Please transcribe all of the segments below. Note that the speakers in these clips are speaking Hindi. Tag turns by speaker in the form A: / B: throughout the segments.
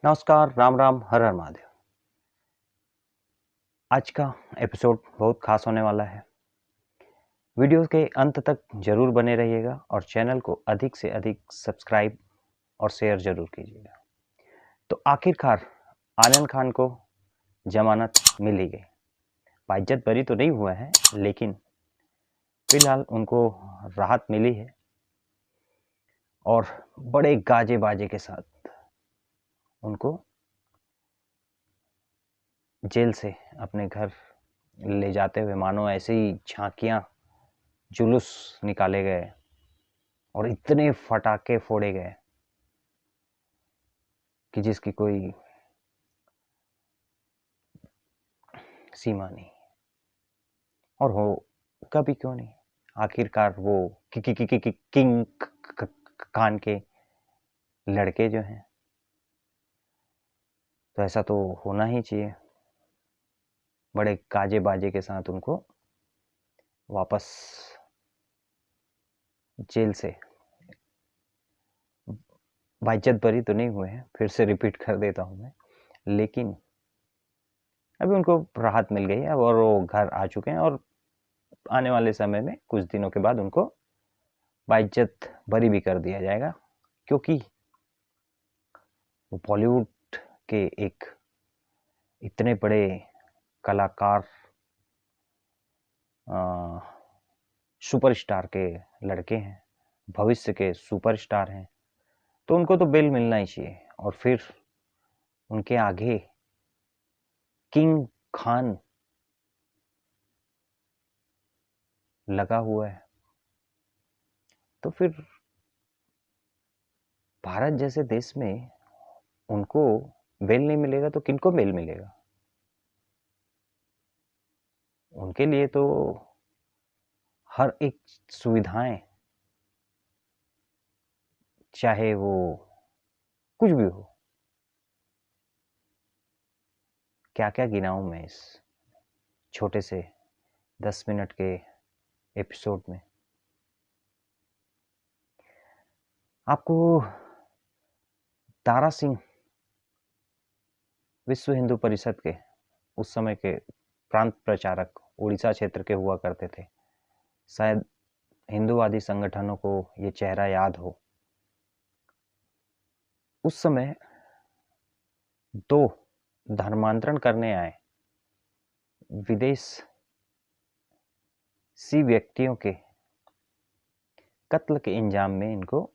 A: नमस्कार, राम राम, हर हर महादेव। आज का एपिसोड बहुत खास होने वाला है। वीडियो के अंत तक जरूर बने रहिएगा और चैनल को अधिक से अधिक सब्सक्राइब और शेयर जरूर कीजिएगा। तो आखिरकार आर्यन खान को जमानत मिल ही गई। बाइज्जत बरी तो नहीं हुआ है, लेकिन फिलहाल उनको राहत मिली है और बड़े गाजे बाजे के साथ उनको जेल से अपने घर ले जाते हुए मानो ऐसे ही झांकियां जुलूस निकाले गए और इतने फटाके फोड़े गए कि जिसकी कोई सीमा नहीं। और हो कभी क्यों नहीं, आखिरकार वो किंग खान के लड़के जो हैं, तो ऐसा तो होना ही चाहिए। बड़े गाजे बाजे के साथ उनको वापस जेल से बाइज्जत बरी तो नहीं हुए हैं, फिर से रिपीट कर देता हूँ मैं, लेकिन अभी उनको राहत मिल गई है और वो घर आ चुके हैं और आने वाले समय में कुछ दिनों के बाद उनको बाइज्जत बरी भी कर दिया जाएगा, क्योंकि वो बॉलीवुड के एक इतने बड़े कलाकार सुपरस्टार के लड़के हैं, भविष्य के सुपरस्टार हैं, तो उनको तो बेल मिलना ही चाहिए। और फिर उनके आगे किंग खान लगा हुआ है, तो फिर भारत जैसे देश में उनको बेल नहीं मिलेगा तो किनको बेल मिलेगा? उनके लिए तो हर एक सुविधाएं, चाहे वो कुछ भी हो, क्या क्या गिनाऊं मैं इस छोटे से 10 मिनट के एपिसोड में। आपको दारा सिंह विश्व हिंदू परिषद के उस समय के प्रांत प्रचारक उड़ीसा क्षेत्र के हुआ करते थे। शायद हिंदूवादी संगठनों को ये चेहरा याद हो। उस समय दो धर्मांतरण करने आए विदेशी व्यक्तियों के कत्ल के इंजाम में इनको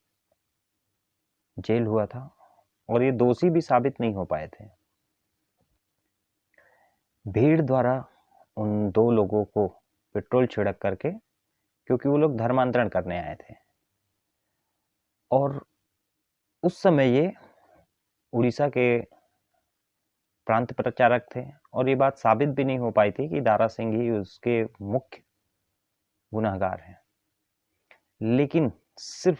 A: जेल हुआ था और ये दोषी भी साबित नहीं हो पाए थे। भीड़ द्वारा उन दो लोगों को पेट्रोल छिड़क करके, क्योंकि वो लोग धर्मांतरण करने आए थे और उस समय ये उड़ीसा के प्रांत प्रचारक थे और ये बात साबित भी नहीं हो पाई थी कि दारा सिंह ही उसके मुख्य गुनहगार हैं। लेकिन सिर्फ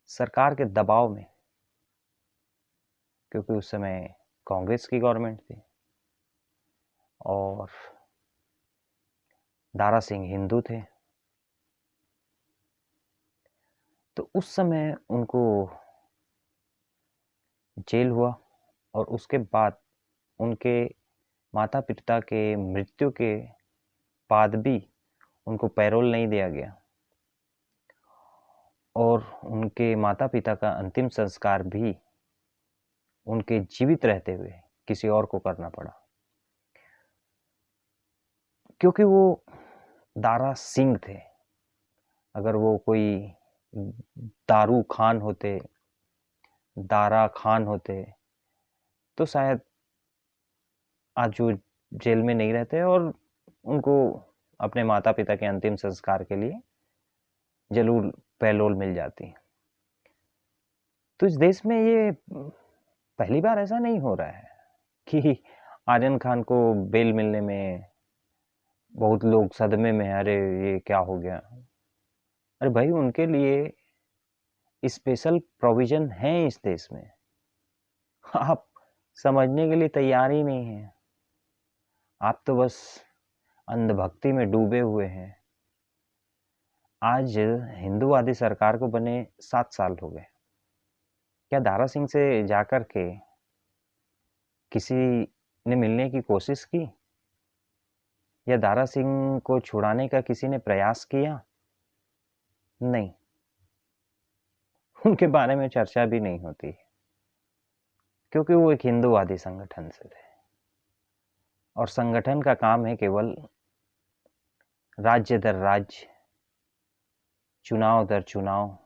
A: सरकार के दबाव में, क्योंकि उस समय कांग्रेस की गवर्नमेंट थी और दारा सिंह हिंदू थे, तो उस समय उनको जेल हुआ और उसके बाद उनके माता पिता के मृत्यु के बाद भी उनको पैरोल नहीं दिया गया और उनके माता पिता का अंतिम संस्कार भी उनके जीवित रहते हुए किसी और को करना पड़ा, क्योंकि वो दारा सिंह थे। अगर वो कोई दारू खान होते, दारा खान होते, तो शायद आज जो जेल में नहीं रहते और उनको अपने माता पिता के अंतिम संस्कार के लिए जरूर पैरोल मिल जाती। तो इस देश में ये पहली बार ऐसा नहीं हो रहा है कि आर्यन खान को बेल मिलने में बहुत लोग सदमे में हैं, अरे ये क्या हो गया। अरे भाई, उनके लिए स्पेशल प्रोविजन है इस देश में, आप समझने के लिए तैयार ही नहीं है। आप तो बस अंधभक्ति में डूबे हुए हैं। आज हिंदूवादी सरकार को बने 7 साल हो गए। क्या दारा सिंह से जाकर के किसी ने मिलने की कोशिश की, या दारा सिंह को छुड़ाने का किसी ने प्रयास किया? नहीं, उनके बारे में चर्चा भी नहीं होती, क्योंकि वो एक हिंदूवादी संगठन से थे और संगठन का काम है केवल राज्य दर राज्य, चुनाव दर चुनाव,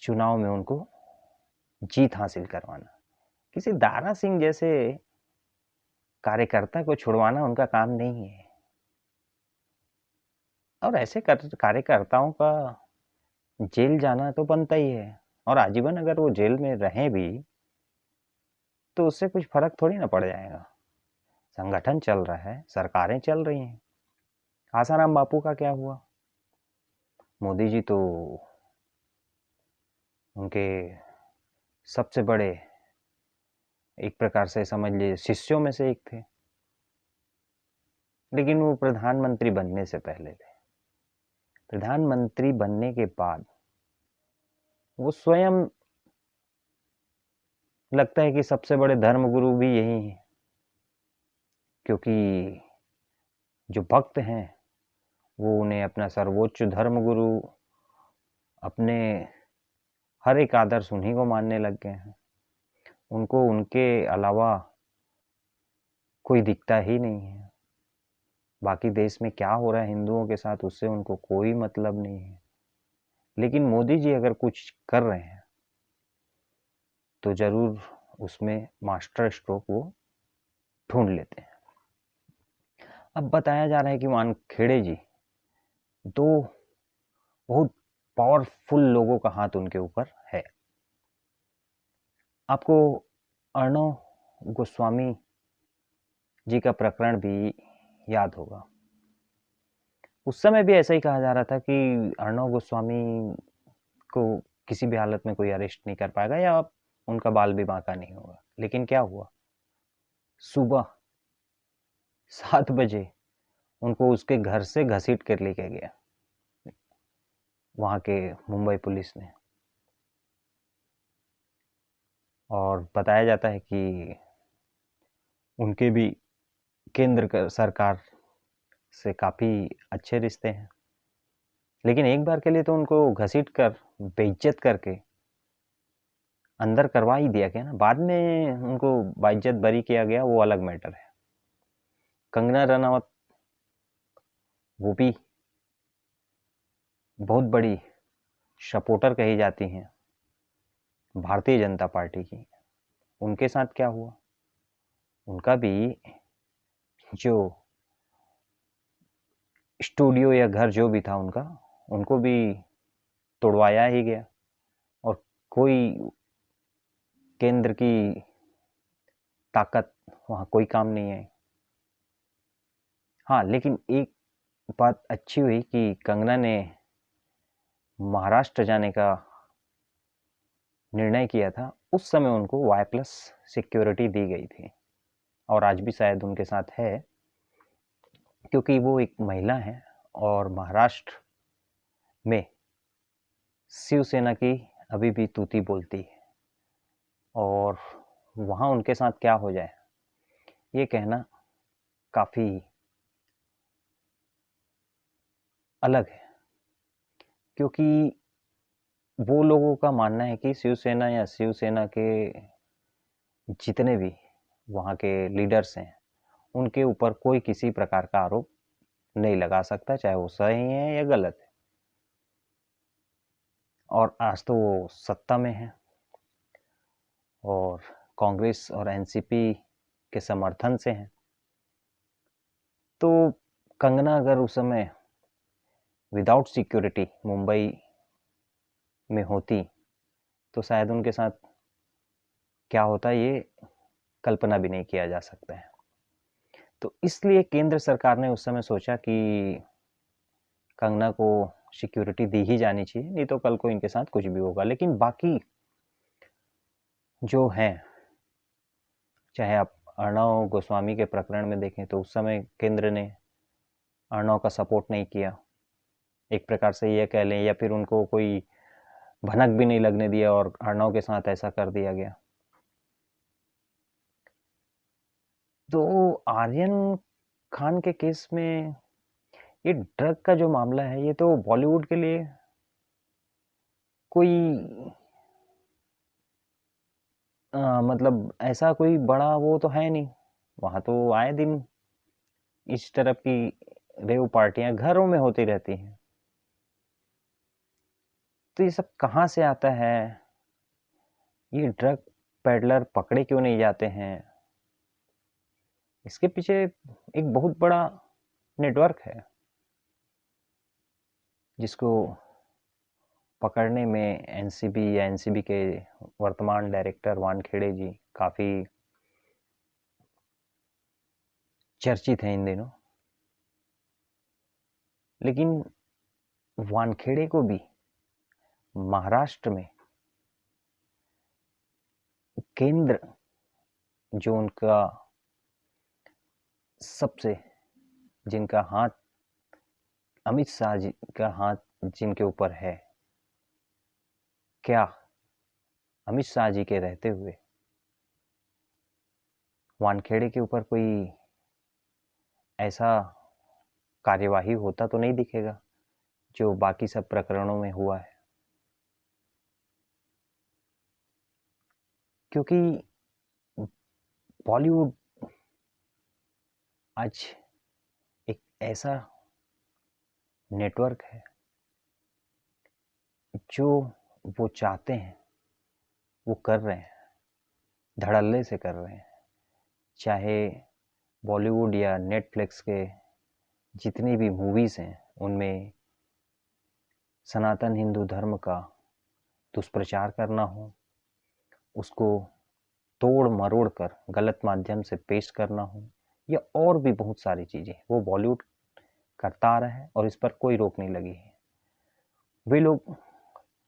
A: चुनाव में उनको जीत हासिल करवाना। किसी दारा सिंह जैसे कार्यकर्ता को छुड़वाना उनका काम नहीं है। और ऐसे कार्यकर्ताओं का जेल जाना तो बनता ही है, और आजीवन अगर वो जेल में रहें भी तो उससे कुछ फर्क थोड़ी ना पड़ जाएगा। संगठन चल रहा है, सरकारें चल रही हैं। आसाराम बापू का क्या हुआ? मोदी जी तो उनके सबसे बड़े, एक प्रकार से समझ लीजिए, शिष्यों में से एक थे, लेकिन वो प्रधानमंत्री बनने से पहले थे। प्रधानमंत्री बनने के बाद वो स्वयं, लगता है कि सबसे बड़े धर्मगुरु भी यही हैं, क्योंकि जो भक्त हैं वो उन्हें अपना सर्वोच्च धर्मगुरु, अपने हर एक आदर्श उन्हीं को मानने लग गए हैं। उनको उनके अलावा कोई दिखता ही नहीं है। बाकी देश में क्या हो रहा है हिंदुओं के साथ, उससे उनको कोई मतलब नहीं है। लेकिन मोदी जी अगर कुछ कर रहे हैं तो जरूर उसमें मास्टर स्ट्रोक वो ढूंढ लेते हैं। अब बताया जा रहा है कि वानखेड़े जी, दो बहुत पावरफुल लोगों का हाथ उनके ऊपर है। आपको अर्णव गोस्वामी जी का प्रकरण भी याद होगा। उस समय भी ऐसा ही कहा जा रहा था कि अर्णव गोस्वामी को किसी भी हालत में कोई अरेस्ट नहीं कर पाएगा या उनका बाल भी बांका नहीं होगा। लेकिन क्या हुआ, सुबह 7 बजे उनको उसके घर से घसीट कर लेके गया वहां के मुंबई पुलिस ने। और बताया जाता है कि उनके भी केंद्र सरकार से काफ़ी अच्छे रिश्ते हैं। लेकिन एक बार के लिए तो उनको घसीट कर बेइज्जत करके अंदर करवा ही दिया गया ना। बाद में उनको बाइज्जत बरी किया गया, वो अलग मैटर है। कंगना रनावत, वो भी बहुत बड़ी सपोर्टर कही जाती हैं भारतीय जनता पार्टी की। उनके साथ क्या हुआ, उनका भी जो स्टूडियो या घर जो भी था उनका, उनको भी तोड़वाया ही गया और कोई केंद्र की ताकत वहाँ कोई काम नहीं आई। हाँ, लेकिन एक बात अच्छी हुई कि कंगना ने महाराष्ट्र जाने का निर्णय किया था। उस समय उनको Y+ सिक्योरिटी दी गई थी और आज भी शायद उनके साथ है, क्योंकि वो एक महिला है और महाराष्ट्र में शिवसेना की अभी भी तूती बोलती है। और वहाँ उनके साथ क्या हो जाए ये कहना काफ़ी अलग है, क्योंकि वो लोगों का मानना है कि शिवसेना या शिवसेना के जितने भी वहाँ के लीडर्स हैं उनके ऊपर कोई किसी प्रकार का आरोप नहीं लगा सकता, चाहे वो सही है या गलत है। और आज तो वो सत्ता में है और कांग्रेस और एनसीपी के समर्थन से हैं। तो कंगना अगर उस समय विदाउट सिक्योरिटी मुंबई में होती तो शायद उनके साथ क्या होता ये कल्पना भी नहीं किया जा सकता है। तो इसलिए केंद्र सरकार ने उस समय सोचा कि कंगना को सिक्योरिटी दी ही जानी चाहिए, नहीं तो कल को इनके साथ कुछ भी होगा। लेकिन बाकी जो हैं, चाहे आप अर्णव गोस्वामी के प्रकरण में देखें तो उस समय केंद्र ने अर्णव का सपोर्ट नहीं किया, एक प्रकार से ये कह लें, या फिर उनको कोई भनक भी नहीं लगने दिया और अर्णव के साथ ऐसा कर दिया गया। तो आर्यन खान के केस में ये ड्रग का जो मामला है, ये तो बॉलीवुड के लिए कोई मतलब ऐसा कोई बड़ा वो तो है नहीं। वहाँ तो आए दिन इस तरफ की रेव पार्टियां घरों में होती रहती हैं। तो ये सब कहाँ से आता है? ये ड्रग पेडलर पकड़े क्यों नहीं जाते हैं? इसके पीछे एक बहुत बड़ा नेटवर्क है, जिसको पकड़ने में एनसीबी या एनसीबी के वर्तमान डायरेक्टर वानखेड़े जी काफ़ी चर्चित हैं इन दिनों। लेकिन वानखेड़े को भी महाराष्ट्र में केंद्र, जो उनका सबसे, जिनका हाथ, अमित शाह जी का हाथ जिनके ऊपर है, क्या अमित शाह जी के रहते हुए वानखेड़े के ऊपर कोई ऐसा कार्यवाही होता तो नहीं दिखेगा जो बाकी सब प्रकरणों में हुआ है। क्योंकि बॉलीवुड आज एक ऐसा नेटवर्क है, जो वो चाहते हैं वो कर रहे हैं, धड़ल्ले से कर रहे हैं। चाहे बॉलीवुड या नेटफ्लिक्स के जितनी भी मूवीज़ हैं, उनमें सनातन हिंदू धर्म का दुष्प्रचार करना हो, उसको तोड़ मरोड़ कर गलत माध्यम से पेश करना हो, या और भी बहुत सारी चीज़ें वो बॉलीवुड करता आ रहा है और इस पर कोई रोक नहीं लगी है। वे लोग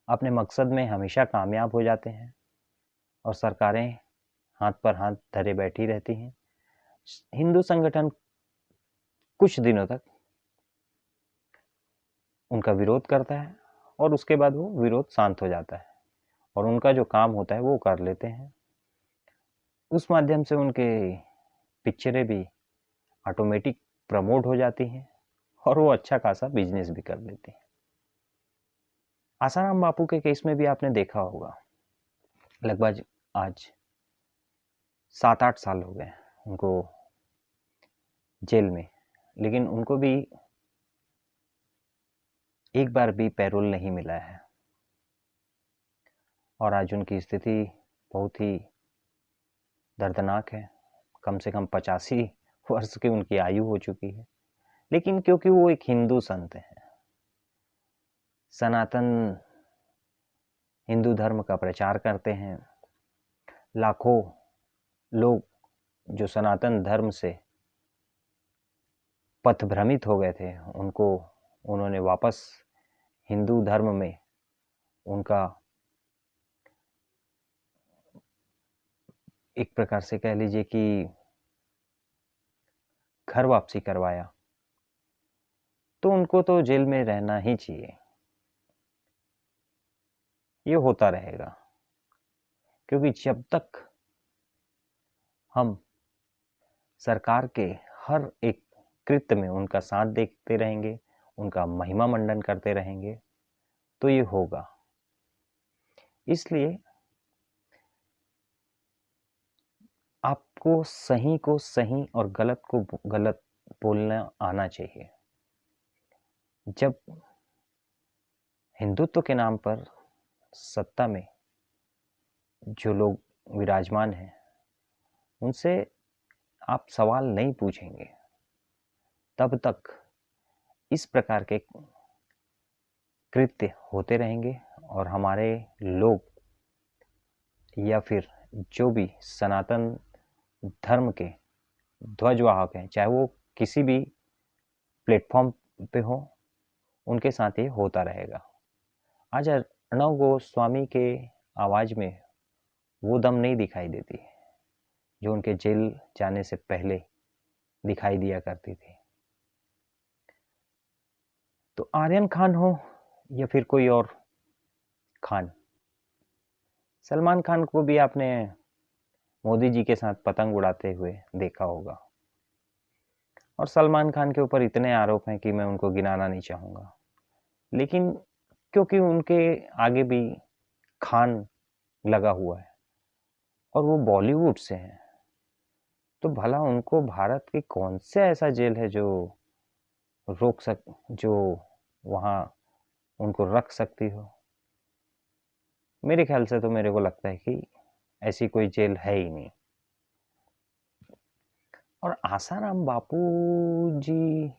A: अपने मकसद में हमेशा कामयाब हो जाते हैं और सरकारें हाथ पर हाथ धरे बैठी रहती हैं। हिंदू संगठन कुछ दिनों तक उनका विरोध करता है और उसके बाद वो विरोध शांत हो जाता है और उनका जो काम होता है वो कर लेते हैं। उस माध्यम से उनके पिक्चरें भी ऑटोमेटिक प्रमोट हो जाती हैं और वो अच्छा खासा बिजनेस भी कर लेते हैं। आसाराम बापू के केस में भी आपने देखा होगा, लगभग आज 7-8 साल हो गए उनको जेल में, लेकिन उनको भी एक बार भी पैरोल नहीं मिला है और आज उनकी स्थिति बहुत ही दर्दनाक है। कम से कम 85 वर्ष की उनकी आयु हो चुकी है, लेकिन क्योंकि वो एक हिंदू संत हैं, सनातन हिंदू धर्म का प्रचार करते हैं, लाखों लोग जो सनातन धर्म से पथभ्रमित हो गए थे, उनको उन्होंने वापस हिंदू धर्म में उनका एक प्रकार से कह लीजिए कि घर वापसी करवाया। तो उनको तो जेल में रहना ही चाहिए, ये होता रहेगा। क्योंकि जब तक हम सरकार के हर एक कृत्य में उनका साथ देखते रहेंगे, उनका महिमा मंडन करते रहेंगे, तो ये होगा। इसलिए आपको सही को सही और गलत को गलत बोलना आना चाहिए। जब हिंदुत्व के नाम पर सत्ता में जो लोग विराजमान हैं, उनसे आप सवाल नहीं पूछेंगे, तब तक इस प्रकार के कृत्य होते रहेंगे और हमारे लोग या फिर जो भी सनातन धर्म के ध्वजवाहक हैं, चाहे वो किसी भी प्लेटफॉर्म पे हो, उनके साथ ये होता रहेगा। आज अर्णव गोस्वामी के आवाज़ में वो दम नहीं दिखाई देती जो उनके जेल जाने से पहले दिखाई दिया करती थी। तो आर्यन खान हो या फिर कोई और खान। सलमान खान को भी आपने मोदी जी के साथ पतंग उड़ाते हुए देखा होगा, और सलमान खान के ऊपर इतने आरोप हैं कि मैं उनको गिनाना नहीं चाहूँगा, लेकिन क्योंकि उनके आगे भी खान लगा हुआ है और वो बॉलीवुड से हैं, तो भला उनको भारत के कौन से ऐसा जेल है जो जो वहाँ उनको रख सकती हो। मेरे ख्याल से तो मेरे को लगता है कि ऐसी कोई जेल है ही नहीं। और आसाराम बापू जी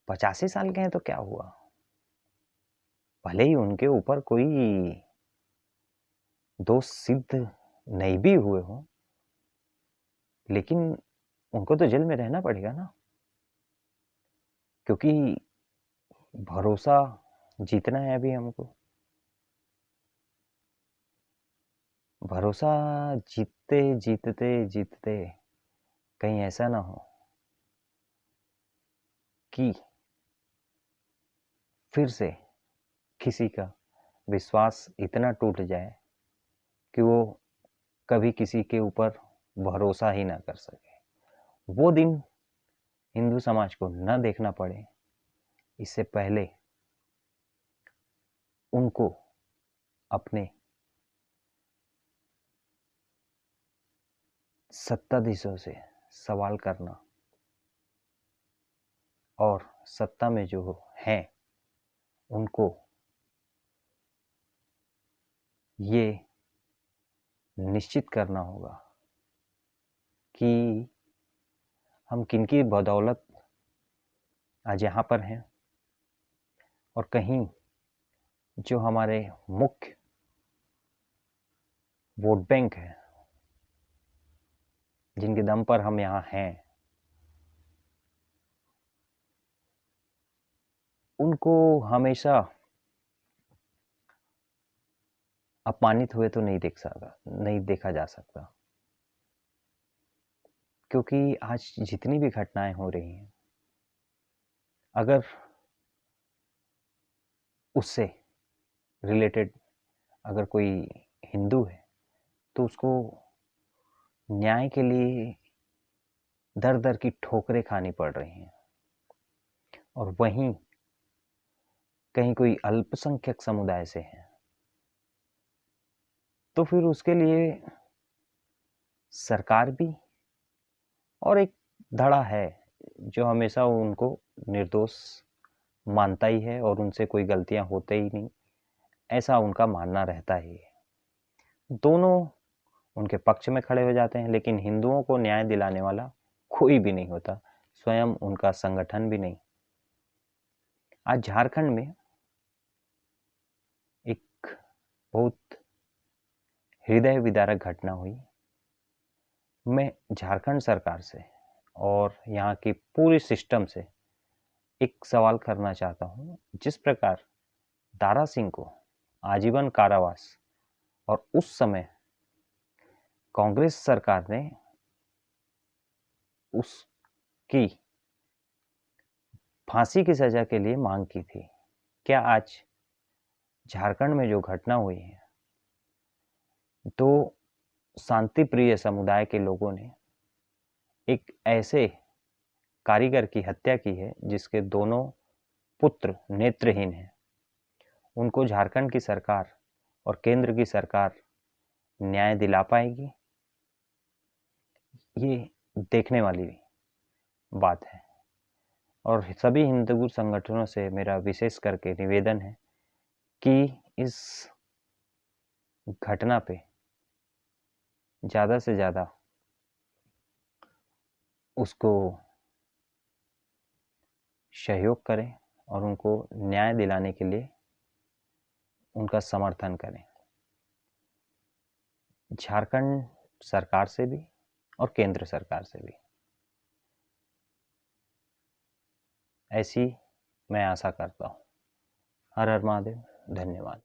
A: 85 साल के हैं तो क्या हुआ, भले ही उनके ऊपर कोई दोष सिद्ध नहीं भी हुए हो, लेकिन उनको तो जेल में रहना पड़ेगा ना, क्योंकि भरोसा जीतना है अभी हमको। भरोसा जीतते जीतते जीतते कहीं ऐसा ना हो कि फिर से किसी का विश्वास इतना टूट जाए कि वो कभी किसी के ऊपर भरोसा ही ना कर सके। वो दिन हिंदू समाज को न देखना पड़े, इससे पहले उनको अपने सत्ताधीशों से सवाल करना और सत्ता में जो हैं उनको ये निश्चित करना होगा कि हम किनकी बदौलत आज यहाँ पर हैं, और कहीं जो हमारे मुख्य वोट बैंक है, जिनके दम पर हम यहाँ हैं, उनको हमेशा अपमानित हुए तो नहीं देखा जा सकता, क्योंकि आज जितनी भी घटनाएं हो रही हैं, अगर उससे रिलेटेड अगर कोई हिंदू है तो उसको न्याय के लिए दर दर की ठोकरें खानी पड़ रही हैं, और वहीं कहीं कोई अल्पसंख्यक समुदाय से है तो फिर उसके लिए सरकार भी और एक धड़ा है जो हमेशा उनको निर्दोष मानता ही है और उनसे कोई गलतियां होते ही नहीं, ऐसा उनका मानना रहता ही है। दोनों उनके पक्ष में खड़े हो जाते हैं, लेकिन हिंदुओं को न्याय दिलाने वाला कोई भी नहीं होता, स्वयं उनका संगठन भी नहीं। आज झारखंड में एक बहुत हृदय विदारक घटना हुई। मैं झारखंड सरकार से और यहाँ की पूरी सिस्टम से एक सवाल करना चाहता हूँ। जिस प्रकार दारा सिंह को आजीवन कारावास और उस समय कांग्रेस सरकार ने उसकी फांसी की सजा के लिए मांग की थी, क्या आज झारखंड में जो घटना हुई है तो शांति प्रिय समुदाय के लोगों ने एक ऐसे कारीगर की हत्या की है जिसके दोनों पुत्र नेत्रहीन हैं, उनको झारखंड की सरकार और केंद्र की सरकार न्याय दिला पाएगी? ये देखने वाली बात है। और सभी हिंदू संगठनों से मेरा विशेष करके निवेदन है कि इस घटना पे ज़्यादा से ज़्यादा उसको सहयोग करें और उनको न्याय दिलाने के लिए उनका समर्थन करें, झारखंड सरकार से भी और केंद्र सरकार से भी। ऐसी मैं आशा करता हूँ। हर हर महादेव। धन्यवाद।